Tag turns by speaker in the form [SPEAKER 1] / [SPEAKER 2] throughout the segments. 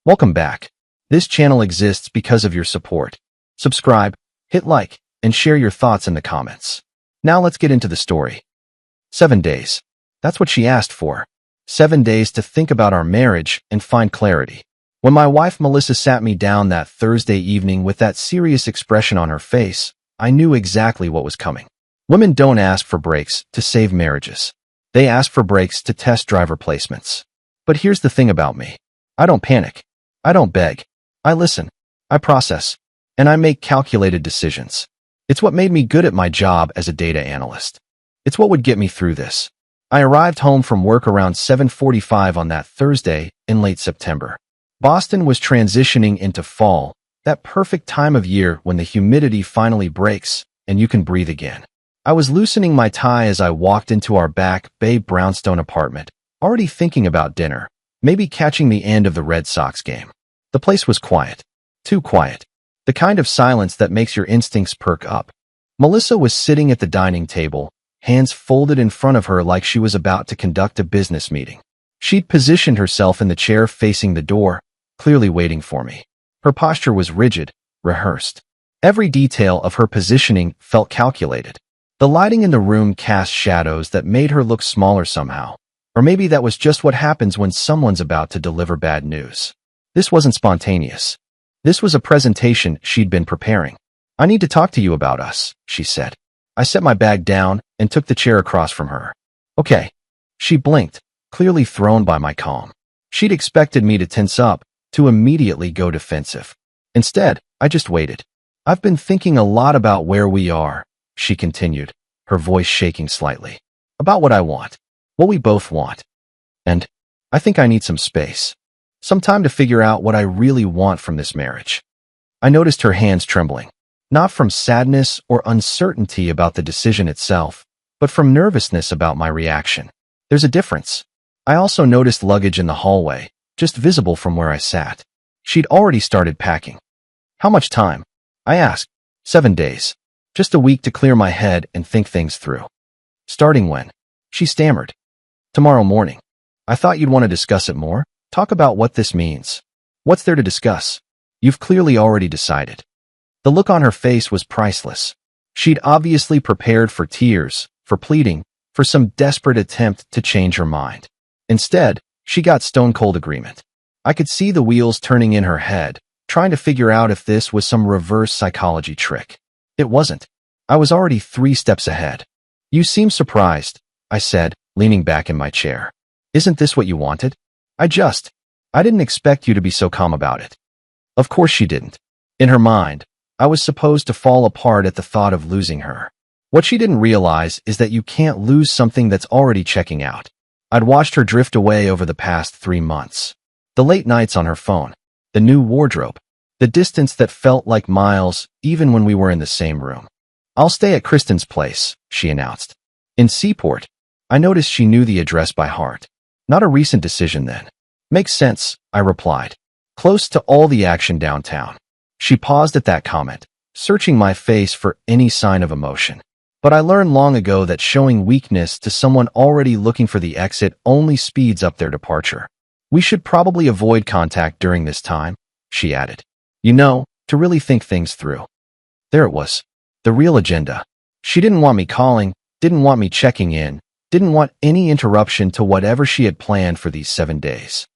[SPEAKER 1] Welcome back. This channel exists because of your support. Subscribe, hit like, and share your thoughts in the comments. Now let's get into the story. 7 days. That's what she asked for. 7 days to think about our marriage and find clarity. When my wife Melissa sat me down that Thursday evening with that serious expression on her face, I knew exactly what was coming. Women don't ask for breaks to save marriages. They ask for breaks to test driver placements. But here's the thing about me. I don't panic. I don't beg. I listen. I process. And I make calculated decisions. It's what made me good at my job as a data analyst. It's what would get me through this. I arrived home from work around 7:45 on that Thursday in late September. Boston was transitioning into fall, that perfect time of year when the humidity finally breaks and you can breathe again. I was loosening my tie as I walked into our back bay brownstone apartment, already thinking about dinner, maybe catching the end of the Red Sox game. The place was quiet. Too quiet. The kind of silence that makes your instincts perk up. Melissa was sitting at the dining table, hands folded in front of her like she was about to conduct a business meeting. She'd positioned herself in the chair facing the door, clearly waiting for me. Her posture was rigid, rehearsed. Every detail of her positioning felt calculated. The lighting in the room cast shadows that made her look smaller somehow. Or maybe that was just what happens when someone's about to deliver bad news. This wasn't spontaneous. This was a presentation she'd been preparing. "I need to talk to you about us," she said. I set my bag down and took the chair across from her. "Okay." She blinked, clearly thrown by my calm. She'd expected me to tense up, to immediately go defensive. Instead, I just waited. "I've been thinking a lot about where we are," she continued, her voice shaking slightly. "About what I want. What we both want. And I think I need some space. Some time to figure out what I really want from this marriage." I noticed her hands trembling, not from sadness or uncertainty about the decision itself, but from nervousness about my reaction. There's a difference. I also noticed luggage in the hallway, just visible from where I sat. She'd already started packing. "How much time?" I asked. 7 days. Just a week to clear my head and think things through." "Starting when?" She stammered. "Tomorrow morning." "I thought you'd want to discuss it more. Talk about what this means." "What's there to discuss? You've clearly already decided." The look on her face was priceless. She'd obviously prepared for tears, for pleading, for some desperate attempt to change her mind. Instead, she got stone-cold agreement. I could see the wheels turning in her head, trying to figure out if this was some reverse psychology trick. It wasn't. I was already 3 steps ahead. "You seem surprised," I said, leaning back in my chair. "Isn't this what you wanted?" I didn't expect you to be so calm about it." Of course she didn't. In her mind, I was supposed to fall apart at the thought of losing her. What she didn't realize is that you can't lose something that's already checking out. I'd watched her drift away over the past 3 months. The late nights on her phone, the new wardrobe, the distance that felt like miles even when we were in the same room. "I'll stay at Kristen's place," she announced. "In Seaport." I noticed she knew the address by heart. "Not a recent decision then." "Makes sense," I replied. "Close to all the action downtown." She paused at that comment, searching my face for any sign of emotion. But I learned long ago that showing weakness to someone already looking for the exit only speeds up their departure. "We should probably avoid contact during this time," she added. "You know, to really think things through." There it was. The real agenda. She didn't want me calling, didn't want me checking in, didn't want any interruption to whatever she had planned for these 7 days.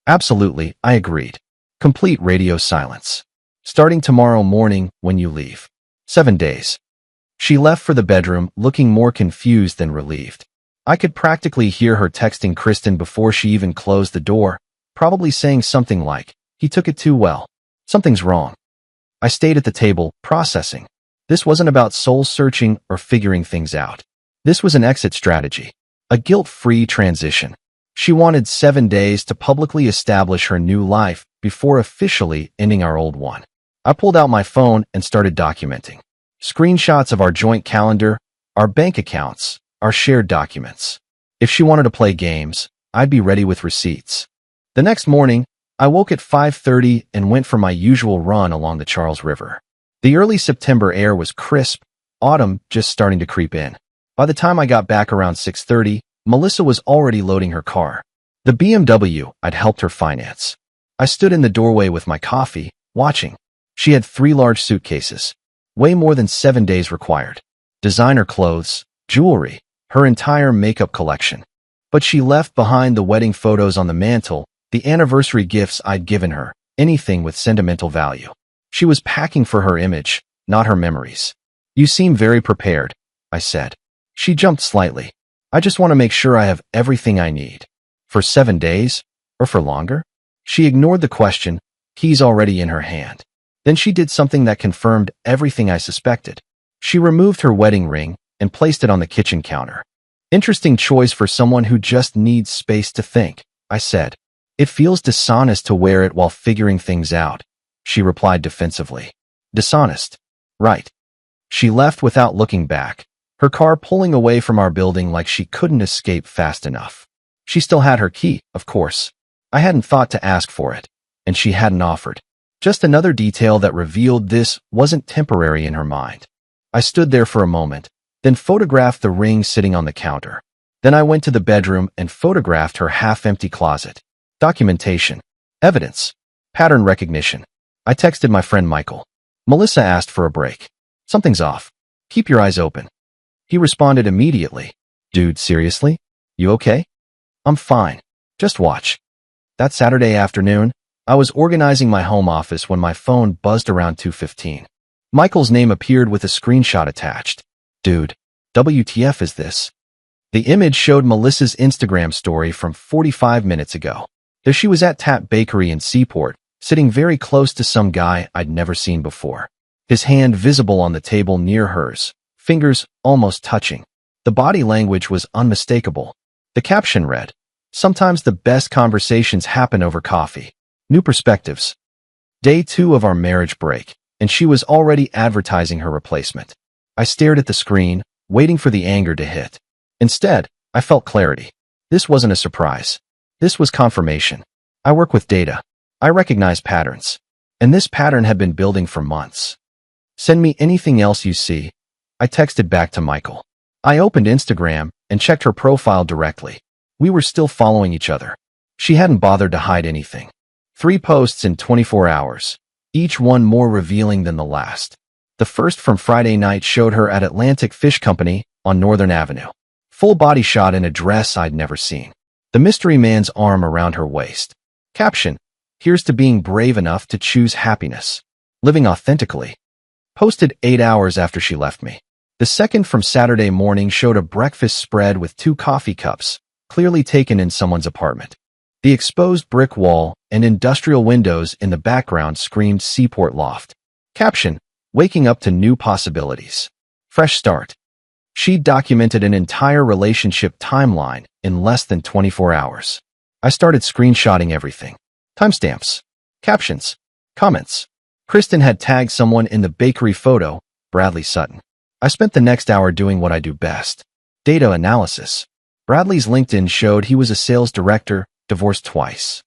[SPEAKER 1] "Absolutely," I agreed. Complete radio silence. "Starting tomorrow morning when you leave." 7 days. She left for the bedroom, looking more confused than relieved. I could practically hear her texting Kristen before she even closed the door, probably saying something like, "He took it too well. Something's wrong." I stayed at the table, processing. This wasn't about soul-searching or figuring things out. This was an exit strategy, a guilt-free transition. She wanted 7 days to publicly establish her new life before officially ending our old one. I pulled out my phone and started documenting. Screenshots of our joint calendar, our bank accounts, our shared documents. If she wanted to play games, I'd be ready with receipts. The next morning, I woke at 5:30 and went for my usual run along the Charles River. The early September air was crisp, autumn just starting to creep in. By the time I got back around 6:30, Melissa was already loading her car. The BMW I'd helped her finance. I stood in the doorway with my coffee, watching. She had 3 large suitcases. Way more than 7 days required. Designer clothes, jewelry, her entire makeup collection. But she left behind the wedding photos on the mantle, the anniversary gifts I'd given her, anything with sentimental value. She was packing for her image, not her memories. You seem very prepared, I said. She jumped slightly. I just want to make sure I have everything I need. For 7 days? Or for longer? She ignored the question, keys already in her hand. Then she did something that confirmed everything I suspected. She removed her wedding ring and placed it on the kitchen counter. Interesting choice for someone who just needs space to think, I said. It feels dishonest to wear it while figuring things out, she replied defensively. Dishonest. Right. She left without looking back, her car pulling away from our building like she couldn't escape fast enough. She still had her key, of course. I hadn't thought to ask for it, and she hadn't offered. Just another detail that revealed this wasn't temporary in her mind. I stood there for a moment, then photographed the ring sitting on the counter. Then I went to the bedroom and photographed her half-empty closet. Documentation. Evidence. Pattern recognition. I texted my friend Michael. Melissa asked for a break. Something's off. Keep your eyes open. He responded immediately. Dude, seriously? You okay? I'm fine. Just watch. That Saturday afternoon, I was organizing my home office when my phone buzzed around 2:15. Michael's name appeared with a screenshot attached. Dude, WTF is this? The image showed Melissa's Instagram story from 45 minutes ago. There she was at Tap Bakery in Seaport, sitting very close to some guy I'd never seen before. His hand visible on the table near hers, fingers almost touching. The body language was unmistakable. The caption read, "Sometimes the best conversations happen over coffee. New perspectives." Day 2 of our marriage break, and she was already advertising her replacement. I stared at the screen, waiting for the anger to hit. Instead, I felt clarity. This wasn't a surprise. This was confirmation. I work with data. I recognize patterns. And this pattern had been building for months. Send me anything else you see. I texted back to Michael. I opened Instagram and checked her profile directly. We were still following each other. She hadn't bothered to hide anything. 3 posts in 24 hours, each one more revealing than the last. The first from Friday night showed her at Atlantic Fish Company on Northern Avenue. Full body shot in a dress I'd never seen. The mystery man's arm around her waist. Caption, "Here's to being brave enough to choose happiness. Living authentically." Posted 8 hours after she left me. The second from Saturday morning showed a breakfast spread with 2 coffee cups, clearly taken in someone's apartment. The exposed brick wall and industrial windows in the background screamed Seaport Loft. Caption, "Waking up to new possibilities. Fresh start." She documented an entire relationship timeline in less than 24 hours. I started screenshotting everything. Timestamps, captions, comments. Kristen had tagged someone in the bakery photo, Bradley Sutton. I spent the next hour doing what I do best. Data analysis. Bradley's LinkedIn showed he was a sales director, divorced twice.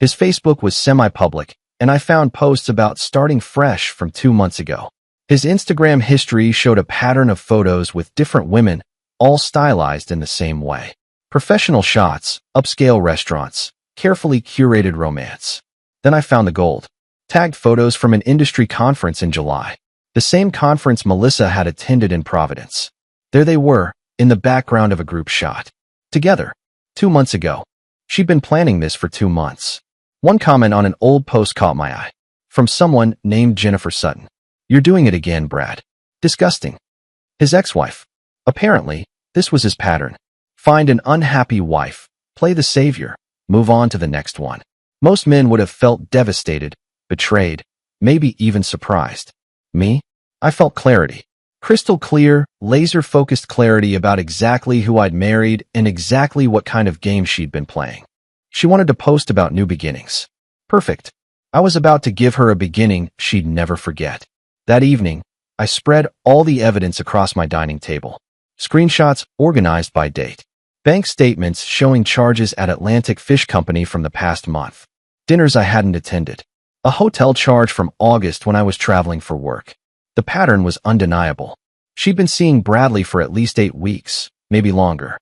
[SPEAKER 1] His Facebook was semi-public, and I found posts about starting fresh from 2 months ago. His Instagram history showed a pattern of photos with different women, all stylized in the same way. Professional shots, upscale restaurants, carefully curated romance. Then I found the gold. Tagged photos from an industry conference in July. The same conference Melissa had attended in Providence. There they were, in the background of a group shot. Together. 2 months ago. She'd been planning this for 2 months. One comment on an old post caught my eye. From someone named Jennifer Sutton. "You're doing it again, Brad. Disgusting." His ex-wife. Apparently, this was his pattern. Find an unhappy wife, play the savior, move on to the next one. Most men would have felt devastated, betrayed, maybe even surprised. Me? I felt clarity. Crystal clear, laser-focused clarity about exactly who I'd married and exactly what kind of game she'd been playing. She wanted to post about new beginnings. Perfect. I was about to give her a beginning she'd never forget. That evening, I spread all the evidence across my dining table. Screenshots organized by date. Bank statements showing charges at Atlantic Fish Company from the past month. Dinners I hadn't attended. A hotel charge from August when I was traveling for work. The pattern was undeniable. She'd been seeing Bradley for at least 8 weeks, maybe longer.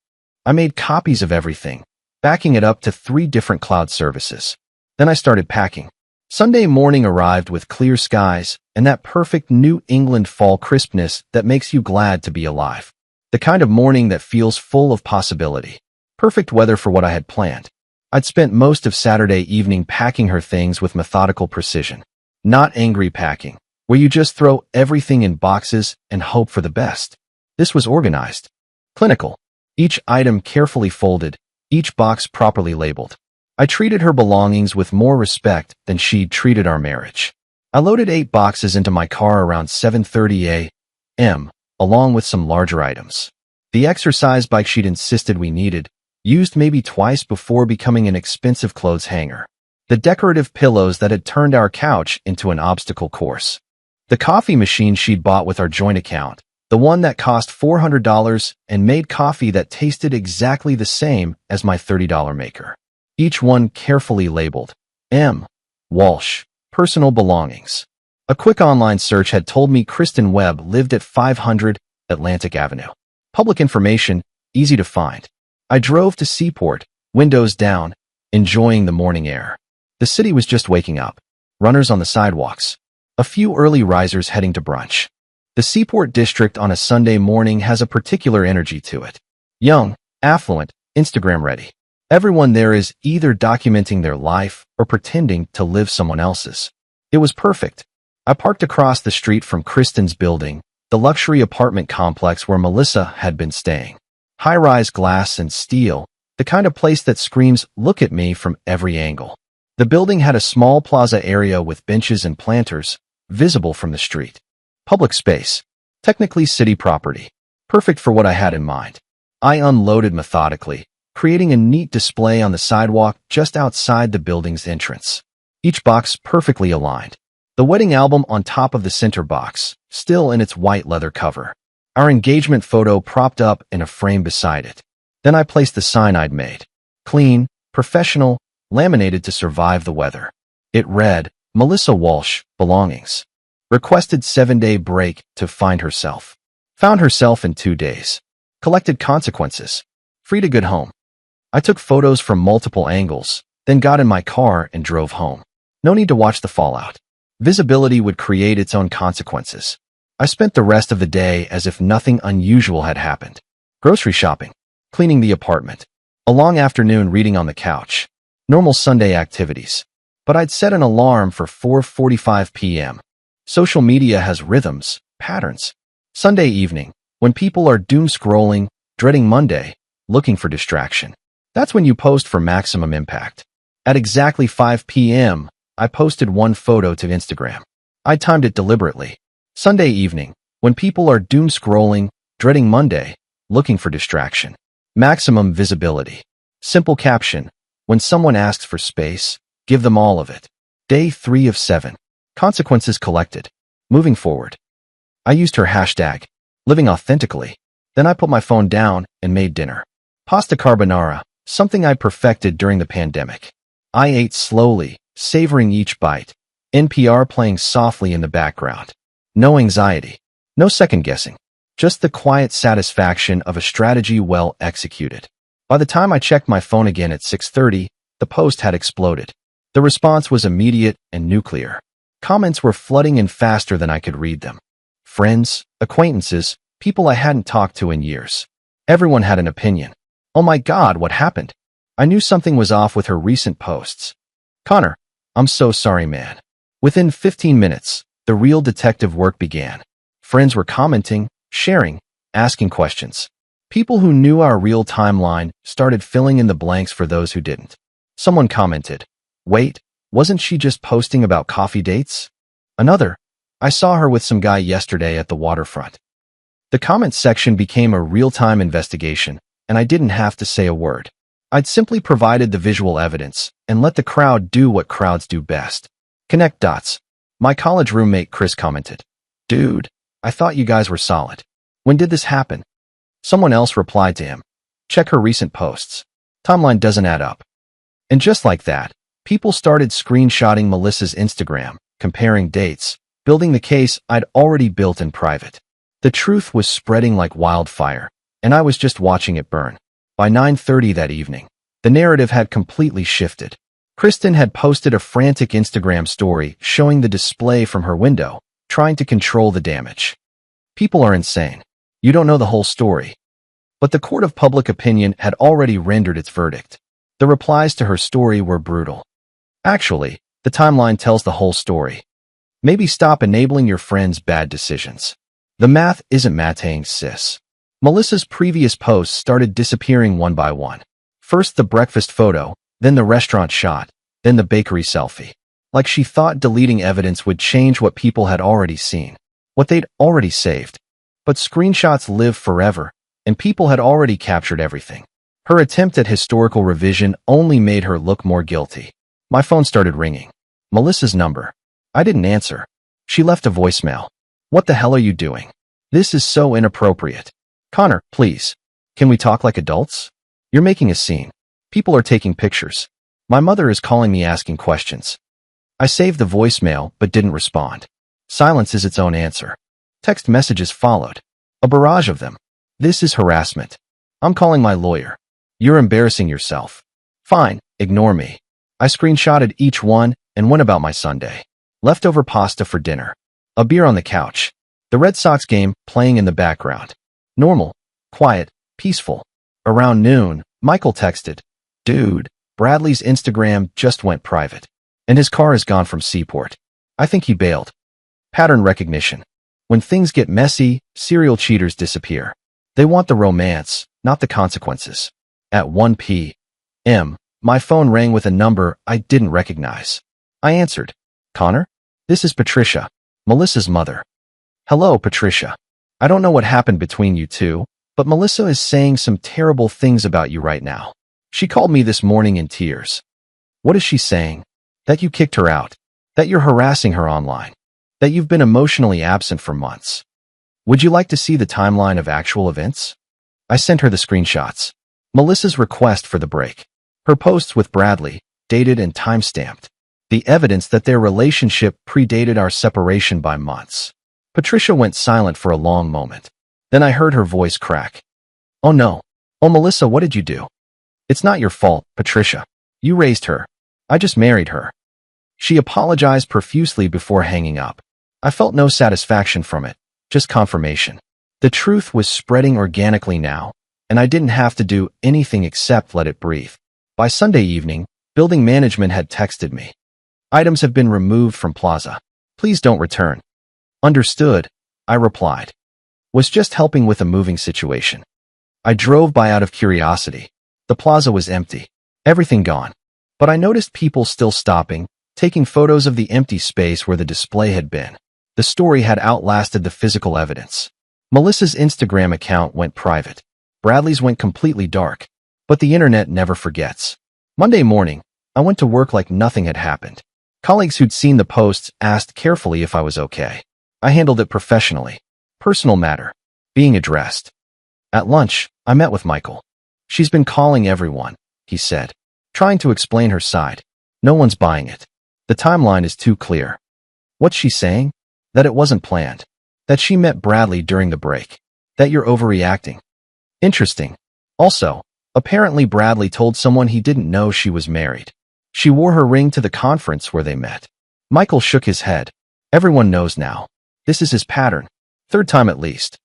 [SPEAKER 1] I made copies of everything, backing it up to 3 different cloud services. Then I started packing. Sunday morning arrived with clear skies and that perfect New England fall crispness that makes you glad to be alive. The kind of morning that feels full of possibility. Perfect weather for what I had planned. I'd spent most of Saturday evening packing her things with methodical precision. Not angry packing, where you just throw everything in boxes and hope for the best. This was organized. Clinical. Each item carefully folded, each box properly labeled. I treated her belongings with more respect than she'd treated our marriage. I loaded 8 boxes into my car around 7:30 a.m., along with some larger items. The exercise bike she'd insisted we needed, used maybe twice before becoming an expensive clothes hanger. The decorative pillows that had turned our couch into an obstacle course. The coffee machine she'd bought with our joint account, the one that cost $400 and made coffee that tasted exactly the same as my $30 maker. Each one carefully labeled, M. Walsh, personal belongings. A quick online search had told me Kristen Webb lived at 500 Atlantic Avenue. Public information, easy to find. I drove to Seaport, windows down, enjoying the morning air. The city was just waking up. Runners on the sidewalks. A few early risers heading to brunch. The Seaport district on a Sunday morning has a particular energy to it. Young, affluent, Instagram ready. Everyone there is either documenting their life or pretending to live someone else's. It was perfect. I parked across the street from Kristen's building, the luxury apartment complex where Melissa had been staying. High-rise glass and steel, the kind of place that screams, "Look at me," from every angle. The building had a small plaza area with benches and planters, visible from the street. Public space. Technically city property. Perfect for what I had in mind. I unloaded methodically, creating a neat display on the sidewalk just outside the building's entrance. Each box perfectly aligned. The wedding album on top of the center box, still in its white leather cover. Our engagement photo propped up in a frame beside it. Then I placed the sign I'd made. Clean, professional, laminated to survive the weather. It read, Melissa Walsh, belongings. Requested 7-day break to find herself. Found herself in 2 days. Collected consequences. Free to good home. I took photos from multiple angles, then got in my car and drove home. No need to watch the fallout. Visibility would create its own consequences. I spent the rest of the day as if nothing unusual had happened. Grocery shopping. Cleaning the apartment. A long afternoon reading on the couch. Normal Sunday activities. But I'd set an alarm for 4:45 p.m. Social media has rhythms, patterns. Sunday evening, when people are doom scrolling, dreading Monday, looking for distraction. That's when you post for maximum impact. At exactly 5 p.m., I posted one photo to Instagram. I timed it deliberately. Sunday evening, when people are doom scrolling, dreading Monday, looking for distraction. Maximum visibility. Simple caption. When someone asks for space, give them all of it. Day 3 of 7. Consequences collected. Moving forward. I used her hashtag, living authentically. Then I put my phone down and made dinner. Pasta carbonara, something I perfected during the pandemic. I ate slowly, savoring each bite. NPR playing softly in the background. No anxiety. No second guessing. Just the quiet satisfaction of a strategy well executed. By the time I checked my phone again at 6:30, the post had exploded. The response was immediate and nuclear. Comments were flooding in faster than I could read them. Friends, acquaintances, people I hadn't talked to in years. Everyone had an opinion. Oh my God, what happened? I knew something was off with her recent posts. Connor, I'm so sorry, man. Within 15 minutes, the real detective work began. Friends were commenting, sharing, asking questions. People who knew our real timeline started filling in the blanks for those who didn't. Someone commented, "Wait, wasn't she just posting about coffee dates?" Another, "I saw her with some guy yesterday at the waterfront." The comment section became a real-time investigation, and I didn't have to say a word. I'd simply provided the visual evidence and let the crowd do what crowds do best. Connect dots. My college roommate Chris commented, "Dude, I thought you guys were solid. When did this happen?" Someone else replied to him, "Check her recent posts. Timeline doesn't add up." And just like that, people started screenshotting Melissa's Instagram, comparing dates, building the case I'd already built in private. The truth was spreading like wildfire, and I was just watching it burn. By 9:30 that evening, the narrative had completely shifted. Kristen had posted a frantic Instagram story showing the display from her window, trying to control the damage. People are insane. You don't know the whole story. But the court of public opinion had already rendered its verdict. The replies to her story were brutal. Actually, the timeline tells the whole story. Maybe stop enabling your friends' bad decisions. The math isn't mathing, sis. Melissa's previous posts started disappearing one by one. First the breakfast photo, then the restaurant shot, then the bakery selfie. Like she thought deleting evidence would change what people had already seen, what they'd already saved. But screenshots live forever, and people had already captured everything. Her attempt at historical revision only made her look more guilty. My phone started ringing. Melissa's number. I didn't answer. She left a voicemail. What the hell are you doing? This is so inappropriate. Connor, please. Can we talk like adults? You're making a scene. People are taking pictures. My mother is calling me asking questions. I saved the voicemail but didn't respond. Silence is its own answer. Text messages followed. A barrage of them. This is harassment. I'm calling my lawyer. You're embarrassing yourself. Fine, ignore me. I screenshotted each one and went about my Sunday. Leftover pasta for dinner. A beer on the couch. The Red Sox game playing in the background. Normal, quiet, peaceful. Around noon, Michael texted, "Dude, Bradley's Instagram just went private. And his car is gone from Seaport. I think he bailed." Pattern recognition. When things get messy, serial cheaters disappear. They want the romance, not the consequences. At 1 p.m., my phone rang with a number I didn't recognize. I answered. Connor? This is Patricia, Melissa's mother. Hello, Patricia. I don't know what happened between you two, but Melissa is saying some terrible things about you right now. She called me this morning in tears. What is she saying? That you kicked her out. That you're harassing her online. That you've been emotionally absent for months. Would you like to see the timeline of actual events? I sent her the screenshots. Melissa's request for the break. Her posts with Bradley, dated and time-stamped. The evidence that their relationship predated our separation by months. Patricia went silent for a long moment. Then I heard her voice crack. Oh no. Oh Melissa, what did you do? It's not your fault, Patricia. You raised her. I just married her. She apologized profusely before hanging up. I felt no satisfaction from it, just confirmation. The truth was spreading organically now, and I didn't have to do anything except let it breathe. By Sunday evening, building management had texted me. Items have been removed from Plaza. Please don't return. Understood, I replied. Was just helping with a moving situation. I drove by out of curiosity. The plaza was empty. Everything gone. But I noticed people still stopping, taking photos of the empty space where the display had been. The story had outlasted the physical evidence. Melissa's Instagram account went private. Bradley's went completely dark. But the internet never forgets. Monday morning, I went to work like nothing had happened. Colleagues who'd seen the posts asked carefully if I was okay. I handled it professionally. Personal matter. Being addressed. At lunch, I met with Michael. She's been calling everyone, he said. Trying to explain her side. No one's buying it. The timeline is too clear. What's she saying? That it wasn't planned. That she met Bradley during the break. That you're overreacting. Interesting. Also, apparently Bradley told someone he didn't know she was married. She wore her ring to the conference where they met. Michael shook his head. Everyone knows now. This is his pattern. Third time at least.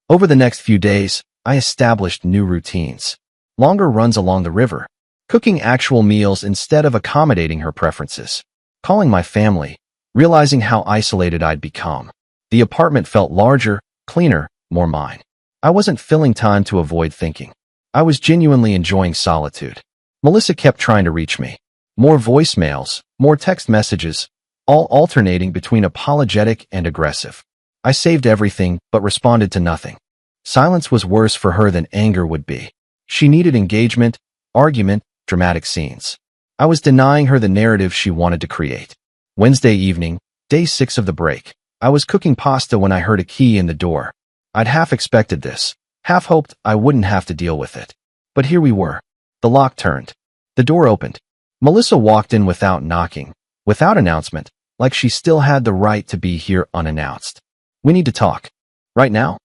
[SPEAKER 1] Over the next few days, I established new routines. Longer runs along the river. Cooking actual meals instead of accommodating her preferences. Calling my family. Realizing how isolated I'd become. The apartment felt larger, cleaner, more mine. I wasn't filling time to avoid thinking. I was genuinely enjoying solitude. Melissa kept trying to reach me. More voicemails, more text messages, all alternating between apologetic and aggressive. I saved everything but responded to nothing. Silence was worse for her than anger would be. She needed engagement, argument, dramatic scenes. I was denying her the narrative she wanted to create. Wednesday evening, day 6 of the break. I was cooking pasta when I heard a key in the door. I'd half expected this, half hoped I wouldn't have to deal with it. But here we were. The lock turned. The door opened. Melissa walked in without knocking, without announcement, like she still had the right to be here unannounced. We need to talk. Right now?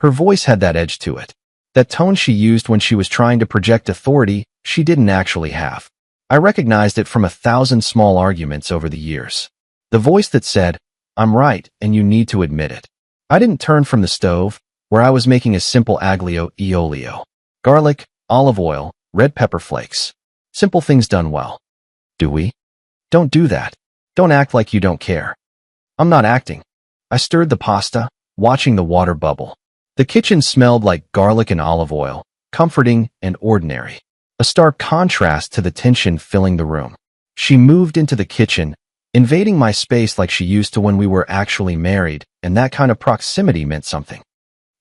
[SPEAKER 1] Her voice had that edge to it. That tone she used when she was trying to project authority she didn't actually have. I recognized it from 1,000 small arguments over the years. The voice that said, "I'm right, and you need to admit it." I didn't turn from the stove, where I was making a simple aglio e olio. Garlic, olive oil, red pepper flakes. Simple things done well. Do we? Don't do that. Don't act like you don't care. I'm not acting. I stirred the pasta, watching the water bubble. The kitchen smelled like garlic and olive oil, comforting and ordinary. A stark contrast to the tension filling the room. She moved into the kitchen, invading my space like she used to when we were actually married, and that kind of proximity meant something.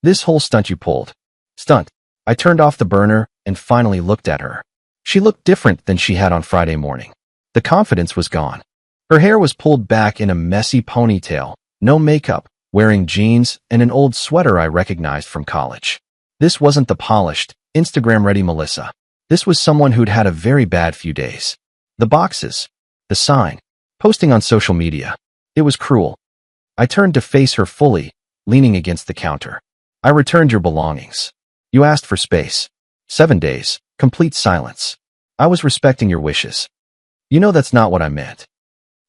[SPEAKER 1] "This whole stunt you pulled." Stunt. I turned off the burner and finally looked at her. She looked different than she had on Friday morning. The confidence was gone. Her hair was pulled back in a messy ponytail, no makeup, wearing jeans and an old sweater I recognized from college. This wasn't the polished, Instagram-ready Melissa. This was someone who'd had a very bad few days. The boxes, the sign, posting on social media. It was cruel. I turned to face her fully, leaning against the counter. "I returned your belongings. You asked for space. 7 days, complete silence. I was respecting your wishes." "You know that's not what I meant."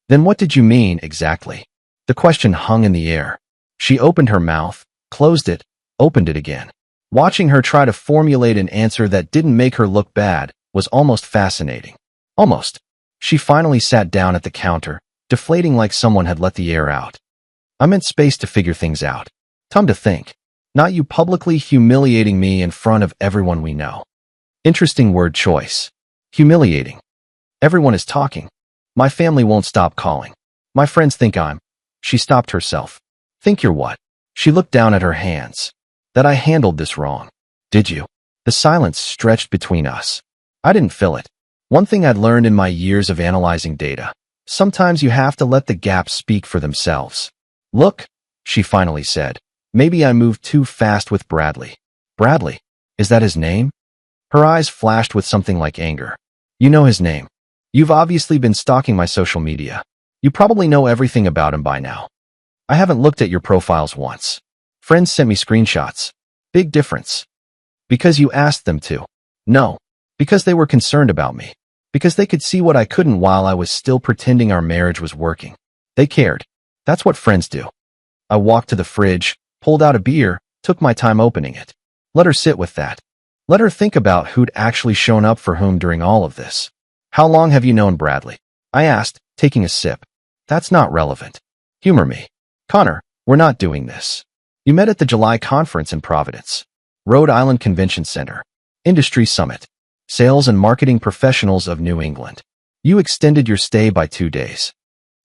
[SPEAKER 1] "Then what did you mean, exactly?" The question hung in the air. She opened her mouth, closed it, opened it again. Watching her try to formulate an answer that didn't make her look bad was almost fascinating. Almost. She finally sat down at the counter, deflating like someone had let the air out. "I meant space to figure things out. Time to think. Not you publicly humiliating me in front of everyone we know." Interesting word choice. Humiliating. Everyone is talking. My family won't stop calling. My friends think I'm... She stopped herself. "Think you're what?" She looked down at her hands. "That I handled this wrong." "Did you?" The silence stretched between us. I didn't feel it. One thing I'd learned in my years of analyzing data. Sometimes you have to let the gaps speak for themselves. "Look," she finally said. "Maybe I moved too fast with Bradley." "Bradley? Is that his name?" Her eyes flashed with something like anger. "You know his name. You've obviously been stalking my social media. You probably know everything about him by now. I haven't looked at your profiles once. Friends sent me screenshots. Big difference." "Because you asked them to." "No. Because they were concerned about me. Because they could see what I couldn't while I was still pretending our marriage was working. They cared. That's what friends do." I walked to the fridge, pulled out a beer, took my time opening it. Let her sit with that. Let her think about who'd actually shown up for whom during all of this. "How long have you known Bradley?" I asked, taking a sip. "That's not relevant. Humor me. Connor, we're not doing this. You met at the July conference in Providence. Rhode Island Convention Center. Industry Summit. Sales and Marketing Professionals of New England. You extended your stay by 2 days."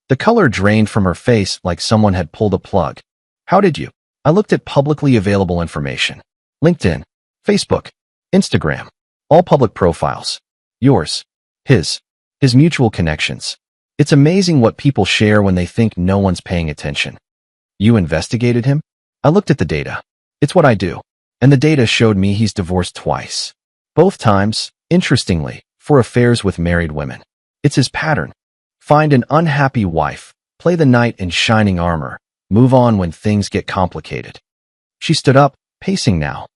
[SPEAKER 1] The color drained from her face like someone had pulled a plug. "How did you?" I looked at publicly available information. LinkedIn, Facebook, Instagram. All public profiles. Yours. His mutual connections. It's amazing what people share when they think no one's paying attention. "You investigated him?" I looked at the data. It's what I do. And the data showed me he's divorced twice. Both times, interestingly, for affairs with married women. It's his pattern. Find an unhappy wife, play the knight in shining armor, move on when things get complicated. She stood up, pacing now.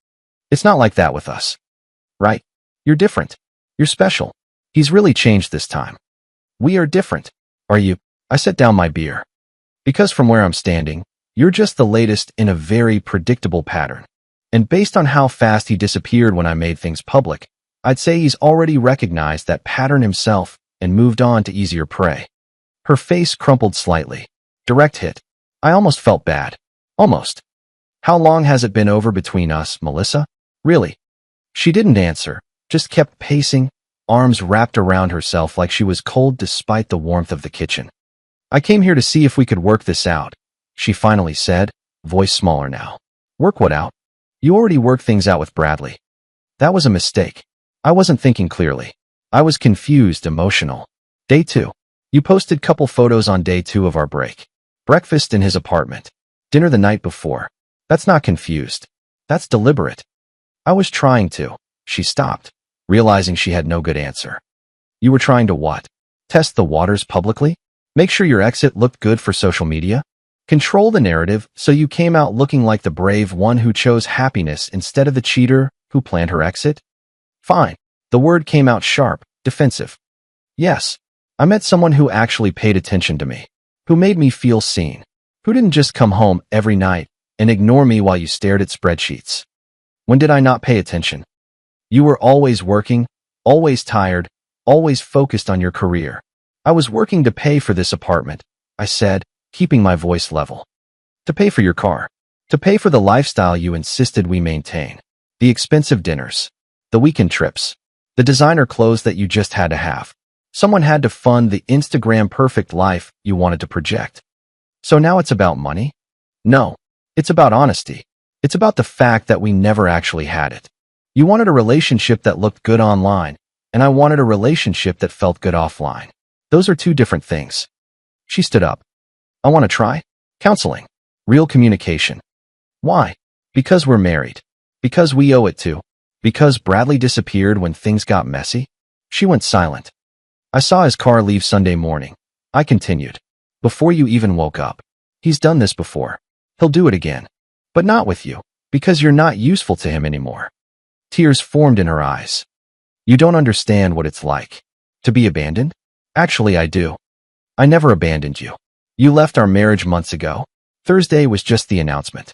[SPEAKER 1] "It's not like that with us. Right? You're different. You're special. He's really changed this time." "We are different." "Are you?" I set down my beer. "Because from where I'm standing, you're just the latest in a very predictable pattern. And based on how fast he disappeared when I made things public, I'd say he's already recognized that pattern himself and moved on to easier prey." Her face crumpled slightly. Direct hit. I almost felt bad. Almost. "How long has it been over between us, Melissa? Really?" She didn't answer, just kept pacing, arms wrapped around herself like she was cold despite the warmth of the kitchen. "I came here to see if we could work this out," she finally said, voice smaller now. "Work what out?" "You already worked things out with Bradley." "That was a mistake. I wasn't thinking clearly. I was confused, emotional." Day 2. "You posted couple photos on day 2 of our break. Breakfast in his apartment. Dinner the night before. That's not confused. That's deliberate." I was trying to. She stopped, realizing she had no good answer. "You were trying to what? Test the waters publicly? Make sure your exit looked good for social media? Control the narrative so you came out looking like the brave one who chose happiness instead of the cheater who planned her exit?" "Fine." The word came out sharp, defensive. Yes, I met someone who actually paid attention to me, who made me feel seen, who didn't just come home every night and ignore me while you stared at spreadsheets. When did I not pay attention? You were always working, always tired, always focused on your career. I was working to pay for this apartment, I said, keeping my voice level. To pay for your car. To pay for the lifestyle you insisted we maintain. The expensive dinners. The weekend trips. The designer clothes that you just had to have. Someone had to fund the Instagram perfect life you wanted to project. So now it's about money? No, it's about honesty. It's about the fact that we never actually had it. You wanted a relationship that looked good online, and I wanted a relationship that felt good offline. Those are two different things. She stood up. I want to try. Counseling. Real communication. Why? Because we're married. Because we owe it to. Because Bradley disappeared when things got messy. She went silent. I saw his car leave Sunday morning. I continued. Before you even woke up. He's done this before. He'll do it again. But not with you. Because you're not useful to him anymore. Tears formed in her eyes. You don't understand what it's like. To be abandoned? Actually, I do. I never abandoned you. You left our marriage months ago. Thursday was just the announcement.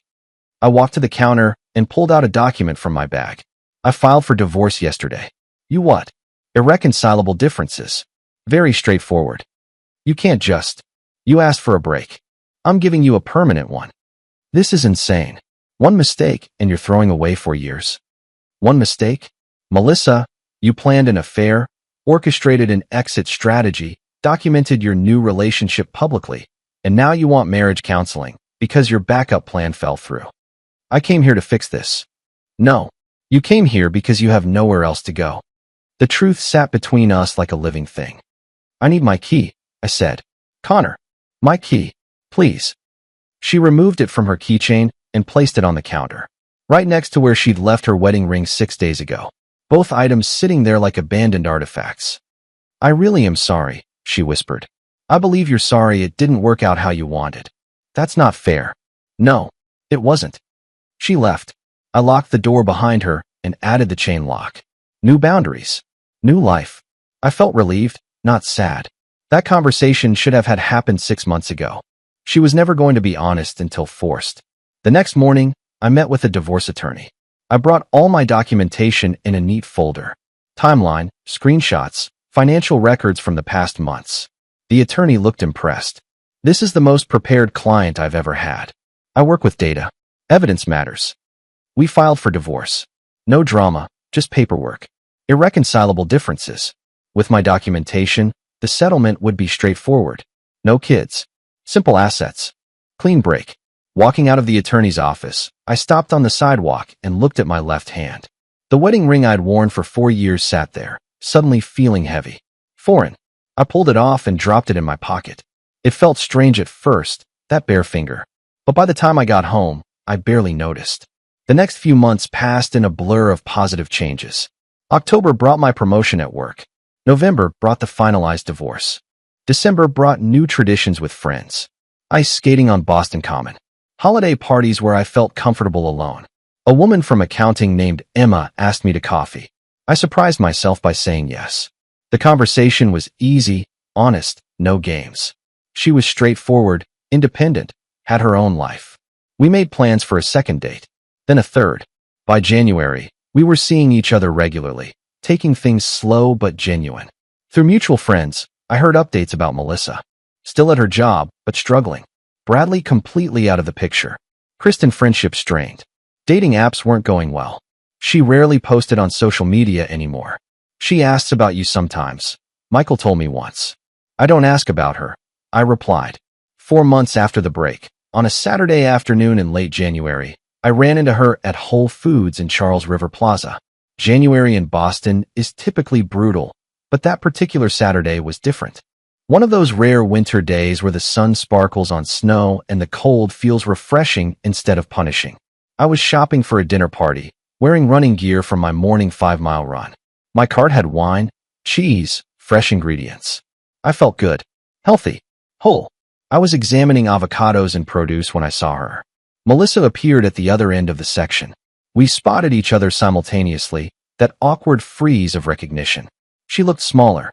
[SPEAKER 1] I walked to the counter and pulled out a document from my bag. I filed for divorce yesterday. You what? Irreconcilable differences. Very straightforward. You can't just. You asked for a break. I'm giving you a permanent one. This is insane. One mistake and you're throwing away 4 years. One mistake? Melissa, you planned an affair, orchestrated an exit strategy, documented your new relationship publicly, and now you want marriage counseling because your backup plan fell through. I came here to fix this. No, you came here because you have nowhere else to go. The truth sat between us like a living thing. I need my key, I said. Connor, my key, please. She removed it from her keychain and placed it on the counter, right next to where she'd left her wedding ring 6 days ago, both items sitting there like abandoned artifacts. I really am sorry, she whispered. I believe you're sorry it didn't work out how you wanted. That's not fair. No, it wasn't. She left. I locked the door behind her and added the chain lock. New boundaries. New life. I felt relieved, not sad. That conversation should have had happened 6 months ago. She was never going to be honest until forced. The next morning, I met with a divorce attorney. I brought all my documentation in a neat folder. Timeline, screenshots, financial records from the past months. The attorney looked impressed. This is the most prepared client I've ever had. I work with data. Evidence matters. We filed for divorce. No drama, just paperwork. Irreconcilable differences. With my documentation, the settlement would be straightforward. No kids. Simple assets. Clean break. Walking out of the attorney's office, I stopped on the sidewalk and looked at my left hand. The wedding ring I'd worn for 4 years sat there, suddenly feeling heavy. Foreign. I pulled it off and dropped it in my pocket. It felt strange at first, that bare finger. But by the time I got home, I barely noticed. The next few months passed in a blur of positive changes. October brought my promotion at work. November brought the finalized divorce. December brought new traditions with friends. Ice skating on Boston Common. Holiday parties where I felt comfortable alone. A woman from accounting named Emma asked me to coffee. I surprised myself by saying yes. The conversation was easy, honest, no games. She was straightforward, independent, had her own life. We made plans for a second date, then a third. By January, we were seeing each other regularly, taking things slow but genuine. Through mutual friends, I heard updates about Melissa. Still at her job, but struggling. Bradley completely out of the picture. Kristen friendship strained. Dating apps weren't going well. She rarely posted on social media anymore. She asks about you sometimes. Michael told me once. I don't ask about her. I replied. 4 months after the break, on a Saturday afternoon in late January, I ran into her at Whole Foods in Charles River Plaza. January in Boston is typically brutal, but that particular Saturday was different. One of those rare winter days where the sun sparkles on snow and the cold feels refreshing instead of punishing. I was shopping for a dinner party, wearing running gear from my morning 5-mile run. My cart had wine, cheese, fresh ingredients. I felt good, healthy, whole. I was examining avocados and produce when I saw her. Melissa appeared at the other end of the section. We spotted each other simultaneously, that awkward freeze of recognition. She looked smaller,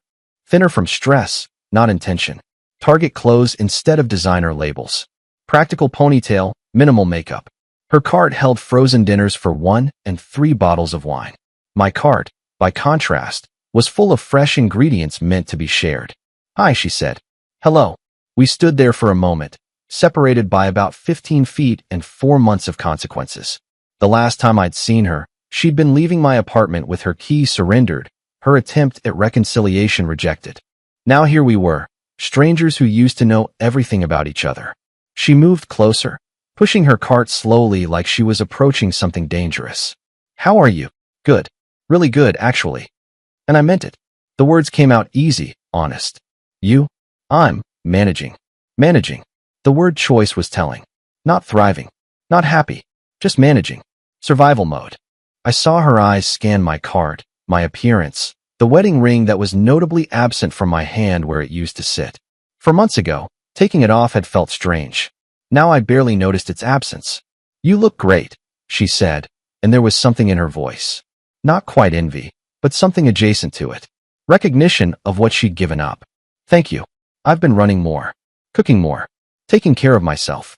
[SPEAKER 1] Thinner from stress, not intention. Target clothes instead of designer labels. Practical ponytail, minimal makeup. Her cart held frozen dinners for 1 and 3 bottles of wine. My cart, by contrast, was full of fresh ingredients meant to be shared. "Hi," she said. "Hello." We stood there for a moment, separated by about 15 feet and 4 months of consequences. The last time I'd seen her, she'd been leaving my apartment with her keys surrendered, her attempt at reconciliation rejected. Now here we were, strangers who used to know everything about each other. She moved closer, pushing her cart slowly like she was approaching something dangerous. "How are you?" "Good. Really good, actually." And I meant it. The words came out easy, honest. "You?" "I'm managing." Managing. The word choice was telling. Not thriving. Not happy. Just managing. Survival mode. I saw her eyes scan my cart, my appearance, the wedding ring that was notably absent from my hand where it used to sit. For months ago, taking it off had felt strange. Now I barely noticed its absence. "You look great," she said, and there was something in her voice. Not quite envy, but something adjacent to it. Recognition of what she'd given up. "Thank you. I've been running more. Cooking more. Taking care of myself."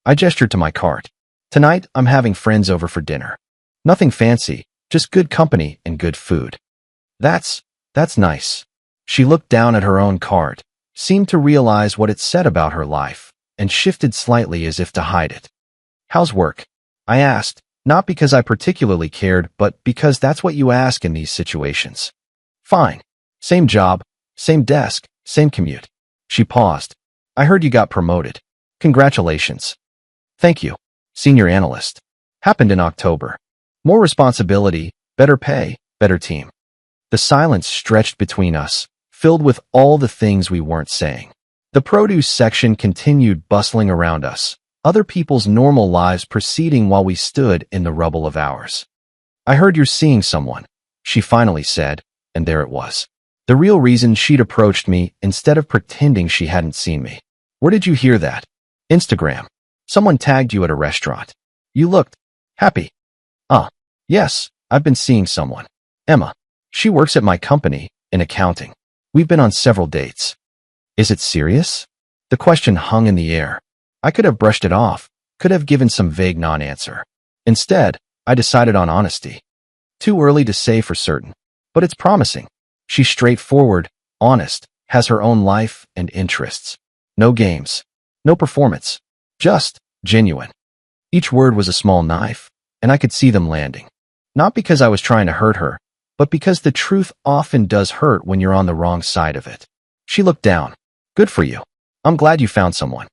[SPEAKER 1] I gestured to my cart. "Tonight, I'm having friends over for dinner. Nothing fancy, just good company and good food." That's nice." She looked down at her own cart, seemed to realize what it said about her life, and shifted slightly as if to hide it. "How's work?" I asked, not because I particularly cared, but because that's what you ask in these situations. "Fine. Same job, same desk, same commute." She paused. "I heard you got promoted. Congratulations." "Thank you. Senior analyst. Happened in October. More responsibility, better pay, better team." The silence stretched between us, filled with all the things we weren't saying. The produce section continued bustling around us, other people's normal lives proceeding while we stood in the rubble of ours. "I heard you're seeing someone," she finally said, and there it was. The real reason she'd approached me instead of pretending she hadn't seen me. "Where did you hear that?" "Instagram. Someone tagged you at a restaurant. You looked happy." Yes, I've been seeing someone. Emma. She works at my company, in accounting. We've been on several dates." "Is it serious?" The question hung in the air. I could have brushed it off, could have given some vague non-answer. Instead, I decided on honesty. "Too early to say for certain, but it's promising." She's straightforward, honest, has her own life and interests. No games. No performance. Just genuine. Each word was a small knife, and I could see them landing. Not because I was trying to hurt her, but because the truth often does hurt when you're on the wrong side of it. She looked down. "Good for you. I'm glad you found someone."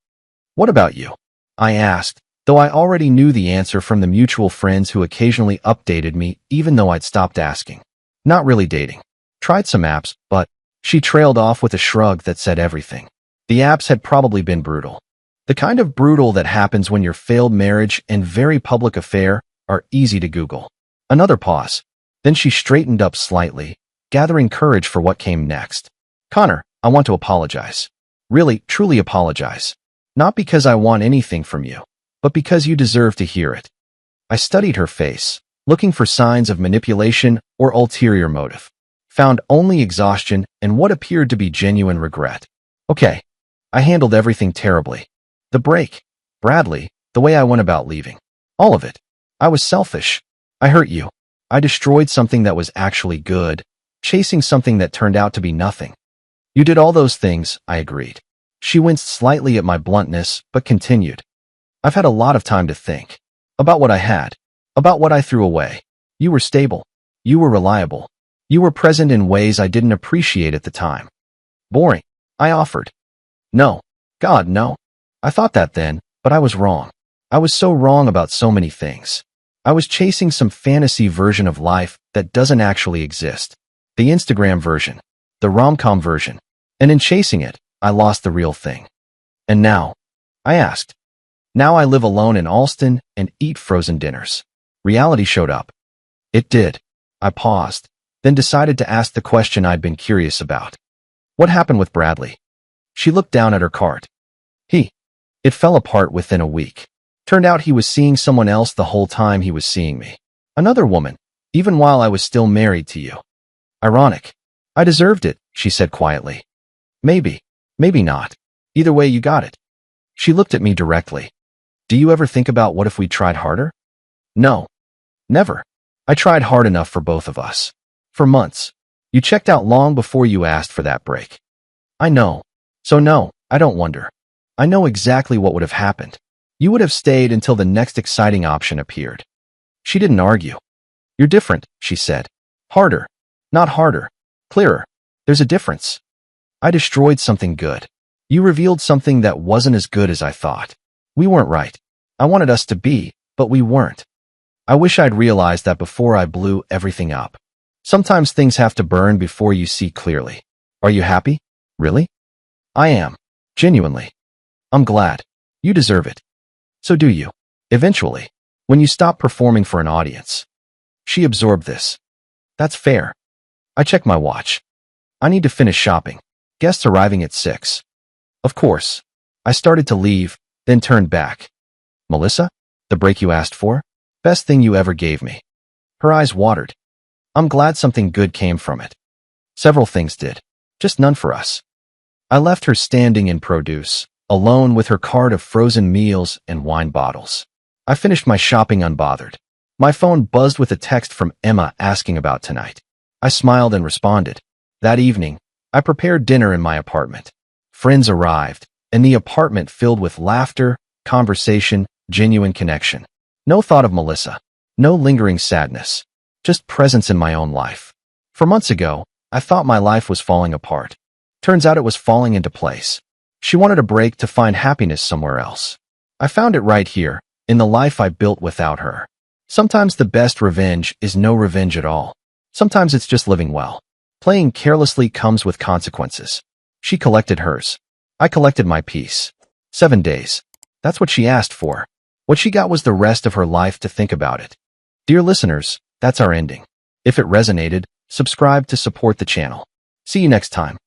[SPEAKER 1] "What about you?" I asked, though I already knew the answer from the mutual friends who occasionally updated me even though I'd stopped asking. "Not really dating. Tried some apps, but..." She trailed off with a shrug that said everything. The apps had probably been brutal. The kind of brutal that happens when your failed marriage and very public affair are easy to Google. Another pause. Then she straightened up slightly, gathering courage for what came next. "Connor, I want to apologize. Really, truly apologize. Not because I want anything from you, but because you deserve to hear it." I studied her face, looking for signs of manipulation or ulterior motive. Found only exhaustion and what appeared to be genuine regret. "Okay. I handled everything terribly. The break, Bradley, the way I went about leaving. All of it. I was selfish. I hurt you. I destroyed something that was actually good, chasing something that turned out to be nothing." "You did all those things," I agreed. She winced slightly at my bluntness, but continued. "I've had a lot of time to think. About what I had. About what I threw away. You were stable. You were reliable. You were present in ways I didn't appreciate at the time." "Boring," I offered. "No. God, no. I thought that then, but I was wrong. I was so wrong about so many things. I was chasing some fantasy version of life that doesn't actually exist. The Instagram version. The rom-com version. And in chasing it, I lost the real thing." "And now?" I asked. "Now I live alone in Alston and eat frozen dinners." Reality showed up. It did. I paused, then decided to ask the question I'd been curious about. "What happened with Bradley?" She looked down at her cart. It fell apart within a week. Turned out he was seeing someone else the whole time he was seeing me. Another woman, even while I was still married to you. Ironic. I deserved it, she said quietly. Maybe. Maybe not. Either way, you got it. She looked at me directly. Do you ever think about what if we tried harder? No. Never. I tried hard enough for both of us. For months. You checked out long before you asked for that break. I know. So no, I don't wonder. I know exactly what would have happened. You would have stayed until the next exciting option appeared. She didn't argue. You're different, she said. Harder. Not harder. Clearer. There's a difference. I destroyed something good. You revealed something that wasn't as good as I thought. We weren't right. I wanted us to be, but we weren't. I wish I'd realized that before I blew everything up. Sometimes things have to burn before you see clearly. Are you happy? Really? I am. Genuinely. I'm glad. You deserve it. So do you. Eventually. When you stop performing for an audience. She absorbed this. That's fair. I checked my watch. I need to finish shopping. Guests arriving at 6. Of course. I started to leave, then turned back. Melissa? The break you asked for? Best thing you ever gave me. Her eyes watered. I'm glad something good came from it. Several things did. Just none for us. I left her standing in produce, alone with her cart of frozen meals and wine bottles. I finished my shopping unbothered. My phone buzzed with a text from Emma asking about tonight. I smiled and responded. That evening, I prepared dinner in my apartment. Friends arrived, and the apartment filled with laughter, conversation, genuine connection. No thought of Melissa. No lingering sadness. Just presence in my own life. For months ago, I thought my life was falling apart. Turns out it was falling into place. She wanted a break to find happiness somewhere else. I found it right here, in the life I built without her. Sometimes the best revenge is no revenge at all. Sometimes it's just living well. Playing carelessly comes with consequences. She collected hers. I collected my peace. 7 days. That's what she asked for. What she got was the rest of her life to think about it. Dear listeners, that's our ending. If it resonated, subscribe to support the channel. See you next time.